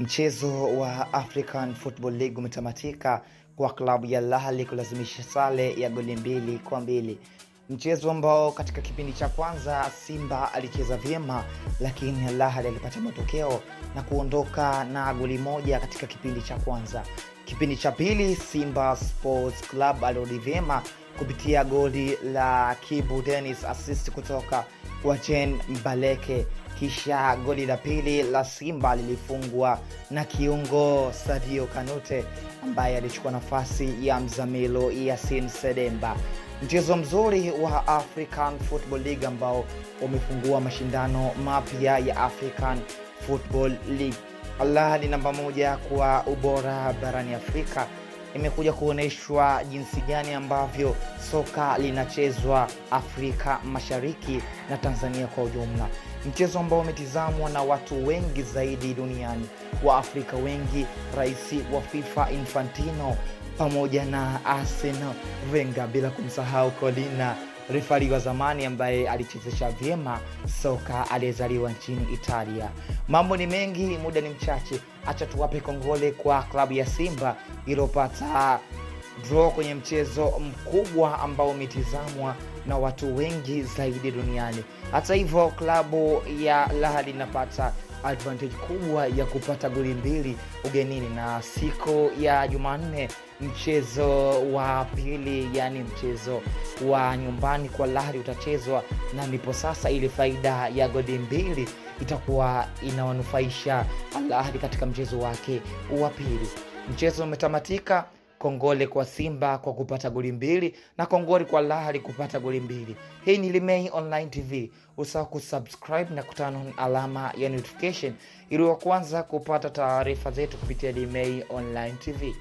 Mchezo wa African Football League umetamatika kwa klabu ya Al Ahly kulazimisha sare ya goli 2-2. Mchezo ambao katika kipindi cha kwanza Simba alicheza vyema, lakini Al Ahly alipata matokeo na kuondoka na goli moja katika kipindi cha kwanza. Kipindi cha pili Simba Sports Club alirudi vyema kupitia goli la Kibu Dennis, assist kutoka kwa Jean Mbaleke. Kisha goli la pili la Simba lilifungwa na kiungo Sadio Kanute ambaye alichukua nafasi ya Mzamilo Yasin Sedemba. Mchezo mzuri wa African Football League ambao umefungua mashindano mapya ya African Football League. Al Ahly namba moja kwa ubora barani Afrika imekuja kuoneshwa jinsi gani ambavyo soka linachezwa Afrika Mashariki na Tanzania kwa ujumla. Mchezo ambao umetizamwa na watu wengi zaidi duniani, wa Afrika wengi, rais wa FIFA Infantino pamoja na Arsene Wenger, bila kumsahau Colina, refari wa zamani ambaye alichezesha vyema soka, aliyezaliwa nchini Italia. Mambo ni mengi, muda ni mchache. Acha tuwape kongole kwa klabu ya Simba iliyopata draw kwenye mchezo mkubwa ambao umetizamwa na watu wengi zaidi duniani. Hata hivyo, klabu ya Al Ahly inapata advantage kubwa ya kupata goli 2 ugenini, na siku ya Jumanne mchezo wa pili, yani mchezo wa nyumbani kwa Al Ahly utachezwa, na ndipo sasa ile faida ya goli 2 itakuwa inawanufaisha Al Ahly katika mchezo wake wa pili. Mchezo umetamatika. Kongole kwa Simba kwa kupata goli 2 na kongole kwa Al Ahly kupata goli 2. Hii ni Limei Online TV. Usahau kusubscribe na kutana alama ya notification ili wa kwanza kupata taarifa zetu kupitia Limei Online TV.